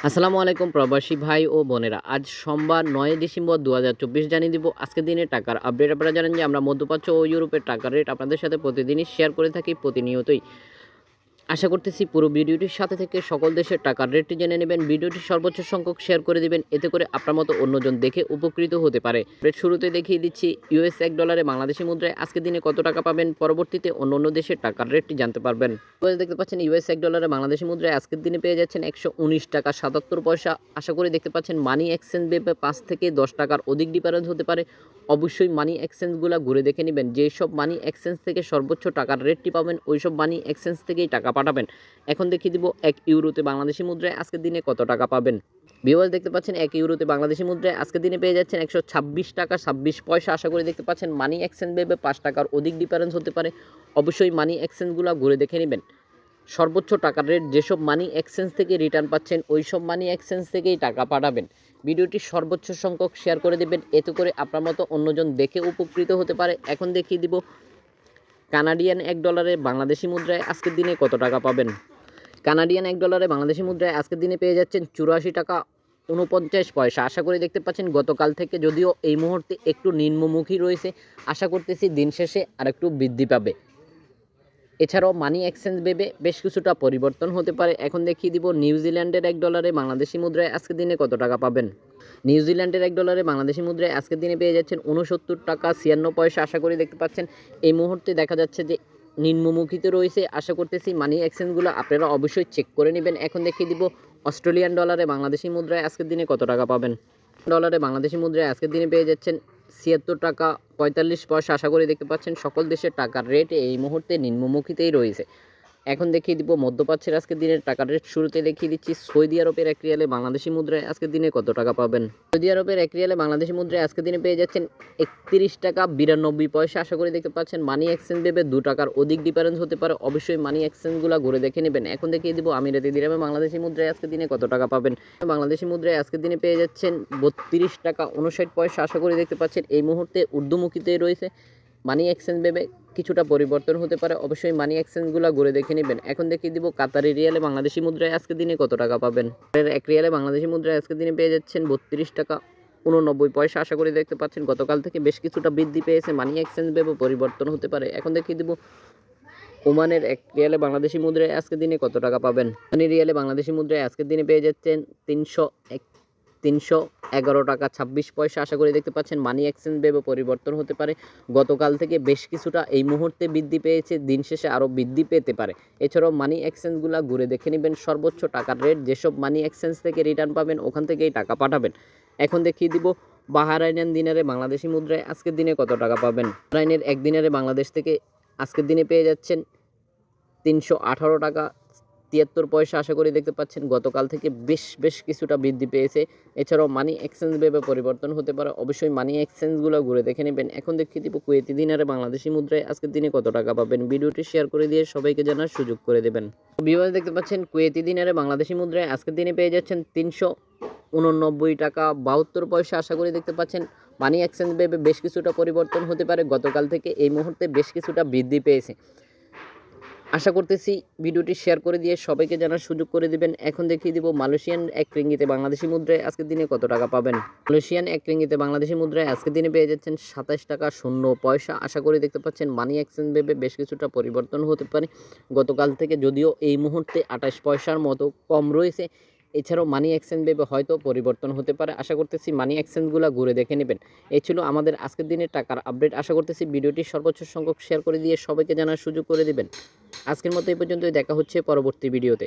আসসালামু আলাইকুম প্রবাসী ভাই ও বোনেরা। আজ সোমবার ৯ ডিসেম্বর ২০২৪ জানিয়ে দিব আজকের দিনে টাকার আপডেট। আপনারা জানেন যে আমরা মধ্যপ্রাচ্য ও ইউরোপের টাকার রেট আপনাদের সাথে প্রতিদিনই শেয়ার করে থাকি প্রতিনিয়তই। আশা করতেছি পুরো ভিডিওটির সাথে থেকে সকল দেশের টাকার রেটটি জেনে নেবেন। ভিডিওটি সর্বোচ্চ সংখ্যক শেয়ার করে দিবেন, এতে করে আপনার মতো অন্যজন দেখে উপকৃত হতে পারে। রেট শুরুতে দেখিয়ে দিচ্ছি ইউএস $1 বাংলাদেশি মুদ্রায় আজকের দিনে কত টাকা পাবেন, পরবর্তীতে অন্য দেশের টাকার রেটটি জানতে পারবেন। দেখতে পাচ্ছেন ইউএস $1 বাংলাদেশি মুদ্রায় আজকের দিনে পেয়ে যাচ্ছেন 119 টাকা 77 পয়সা। আশা করি দেখতে পাচ্ছেন মানি এক্সচেঞ্জ রেটে 5 থেকে 10 টাকার অধিক ডিফারেন্স হতে পারে। অবশ্যই মানি এক্সচেঞ্জগুলো ঘুরে দেখে নেবেন। যেসব মানি এক্সচেঞ্জ থেকে সর্বোচ্চ টাকার রেটটি পাবেন ওইসব মানি এক্সচেঞ্জ থেকেই টাকা পাঠাবেন। এখন দেখিয়ে দিব 1 ইউরোতে বাংলাদেশি মুদ্রায় আজকের দিনে কত টাকা পাবেন। ভিউয়ার্স দেখতে পাচ্ছেন 1 ইউরোতে বাংলাদেশি মুদ্রায় আজকের দিনে পেয়ে যাচ্ছেন 126 টাকা 26 পয়সা। আশা করি দেখতে পাচ্ছেন মানি এক্সচেঞ্জ ভেবে 5 টাকার অধিক ডিফারেন্স হতে পারে। অবশ্যই মানি এক্সচেঞ্জগুলো ঘুরে দেখে নেবেন। সর্বোচ্চ টাকার রেট যেসব মানি এক্সচেঞ্জ থেকে রিটার্ন পাচ্ছেন ওই সব মানি এক্সচেঞ্জ থেকেই টাকা পাঠাবেন। ভিডিওটি সর্বোচ্চ সংখ্যক শেয়ার করে দেবেন, এতে করে আপনার মতো অন্যজন দেখে উপকৃত হতে পারে। এখন দেখিয়ে দিব কানাডিয়ান $1 বাংলাদেশি মুদ্রায় আজকের দিনে কত টাকা পাবেন। কানাডিয়ান $1 বাংলাদেশি মুদ্রায় আজকের দিনে পেয়ে যাচ্ছেন 84 টাকা 49 পয়সা। আশা করি দেখতে পাচ্ছেন গতকাল থেকে যদিও এই মুহূর্তে একটু নিম্নমুখী রয়েছে, আশা করতেছি দিন শেষে আরেকটু বৃদ্ধি পাবে। এছাড়াও মানি এক্সচেঞ্জ ভেবে বেশ কিছুটা পরিবর্তন হতে পারে। এখন দেখিয়ে দিব নিউজিল্যান্ডের $1 বাংলাদেশি মুদ্রায় আজকের দিনে কত টাকা পাবেন। নিউজিল্যান্ডের $1 বাংলাদেশি মুদ্রায় আজকের দিনে পেয়ে যাচ্ছেন 69 টাকা 56 পয়সা। আশা করি দেখতে পাচ্ছেন এই মুহূর্তে দেখা যাচ্ছে যে নিম্নমুখীতে রয়েছে। আশা করতেছি মানি এক্সচেঞ্জগুলো আপনারা অবশ্যই চেক করে নেবেন। এখন দেখিয়ে দিব অস্ট্রেলিয়ান ডলারে বাংলাদেশি মুদ্রায় আজকের দিনে কত টাকা পাবেন। ডলারে বাংলাদেশি মুদ্রায় আজকের দিনে পেয়ে যাচ্ছেন 76 টাকা 45 পয়সা। আশা করি দেখতে পাচ্ছেন সকল দেশের টাকার রেট এই মুহূর্তে নিম্নমুখীতেই রয়েছে। এখন দেখিয়ে দিব মধ্যপ্রাচ্যের আজকের দিনের টাকার রেট। শুরুতে দেখিয়ে দিচ্ছি সৌদি আরবের 1 রিয়ালে বাংলাদেশি মুদ্রায় আজকের দিনে কত টাকা পাবেন। সৌদি আরবের 1 রিয়ালে বাংলাদেশি মুদ্রায় আজকের দিনে পেয়ে যাচ্ছেন 31 টাকা 92 পয়সা। আশা করি দেখতে পাচ্ছেন মানি এক্সচেঞ্জ ভেবে 2 টাকার অধিক ডিফারেন্স হতে পারে। অবশ্যই মানি এক্সচেঞ্জগুলো ঘুরে দেখে নেবেন। এখন দেখিয়ে দিব আমিরাতি দিরহামে বাংলাদেশি মুদ্রায় আজকের দিনে কত টাকা পাবেন। বাংলাদেশি মুদ্রায় আজকের দিনে পেয়ে যাচ্ছেন 32 টাকা 59 পয়সা। আশা করি দেখতে পাচ্ছেন এই মুহূর্তে ঊর্ধ্বমুখীতেই রয়েছে। মানি এক্সচেঞ্জ ভেবে কিছুটা পরিবর্তন হতে পারে। অবশ্যই মানি এক্সচেঞ্জগুলো ঘুরে দেখে নেবেন। এখন দেখিয়ে দিব কাতারি রিয়ালে বাংলাদেশি মুদ্রায় আজকের দিনে কত টাকা পাবেন। 1 রিয়ালে বাংলাদেশি মুদ্রায় আজকের দিনে পেয়ে যাচ্ছেন 32 টাকা 89 পয়সা। আশা করি দেখতে পাচ্ছেন গতকাল থেকে বেশ কিছুটা বৃদ্ধি পেয়েছে। মানি এক্সচেঞ্জ ভেবে পরিবর্তন হতে পারে। এখন দেখিয়ে দিব ওমানের 1 রিয়ালে বাংলাদেশি মুদ্রায় আজকের দিনে কত টাকা পাবেন। ওমানি রিয়ালে বাংলাদেশি মুদ্রায় আজকের দিনে পেয়ে যাচ্ছেন 311 টাকা 26 পয়সা। আশা করি দেখতে পাচ্ছেন মানি এক্সচেঞ্জ ভেবে পরিবর্তন হতে পারে। গতকাল থেকে বেশ কিছুটা এই মুহূর্তে বৃদ্ধি পেয়েছে, দিন শেষে আরও বৃদ্ধি পেতে পারে। এছাড়াও মানি এক্সচেঞ্জগুলো ঘুরে দেখে নেবেন। সর্বোচ্চ টাকার রেট যেসব মানি এক্সচেঞ্জ থেকে রিটার্ন পাবেন ওখান থেকেই টাকা পাঠাবেন। এখন দেখিয়ে দিব বাহরাইনিয়ান দিনারে বাংলাদেশি মুদ্রায় আজকের দিনে কত টাকা পাবেন। বাহরাইনের 1 দিনারে বাংলাদেশ থেকে আজকের দিনে পেয়ে যাচ্ছেন 318 টাকা 73 পয়সা। আশা করি দেখতে পাচ্ছেন গতকাল থেকে বেশ কিছুটা বৃদ্ধি পেয়েছে। এছাড়াও মানি এক্সচেঞ্জ ভেবে পরিবর্তন হতে পারে। অবশ্যই মানি এক্সচেঞ্জগুলো ঘুরে দেখে নেবেন। এখন দেখিয়ে দিব কুয়েতি দিনারে বাংলাদেশি মুদ্রায় আজকের দিনে কত টাকা পাবেন। ভিডিওটি শেয়ার করে দিয়ে সবাইকে জানার সুযোগ করে দেবেন। ভিউয়ার্স দেখতে পাচ্ছেন কুয়েতি দিনারে বাংলাদেশি মুদ্রায় আজকের দিনে পেয়ে যাচ্ছেন 389 টাকা 72 পয়সা। আশা করি দেখতে পাচ্ছেন মানি এক্সচেঞ্জ ভেবে বেশ কিছুটা পরিবর্তন হতে পারে। গতকাল থেকে এই মুহূর্তে বেশ কিছুটা বৃদ্ধি পেয়েছে। আশা করতেছি ভিডিওটি শেয়ার করে দিয়ে সবাইকে জানার সুযোগ করে দিবেন। এখন দেখিয়ে দিব মালয়েশিয়ান 1 রিঙ্গিতে বাংলাদেশি মুদ্রায় আজকের দিনে কত টাকা পাবেন। মালয়েশিয়ান 1 রিঙ্গিতে বাংলাদেশি মুদ্রায় আজকের দিনে পেয়ে যাচ্ছেন 27 টাকা 0 পয়সা। আশা করি দেখতে পাচ্ছেন মানি এক্সচেঞ্জ ভেবে বেশ কিছুটা পরিবর্তন হতে পারে। গতকাল থেকে যদিও এই মুহূর্তে 28 পয়সার মতো কম রয়েছে। এছাড়াও মানি এক্সচেঞ্জ ভেবে হয়তো পরিবর্তন হতে পারে। আশা করতেছি মানি এক্সচেঞ্জগুলো ঘুরে দেখে নেবেন। এই ছিল আমাদের আজকের দিনের টাকার আপডেট। আশা করতেছি ভিডিওটি সর্বোচ্চ সংখ্যক শেয়ার করে দিয়ে সবাইকে জানার সুযোগ করে দিবেন। আজকের মতো এই পর্যন্তই, দেখা হচ্ছে পরবর্তী ভিডিওতে।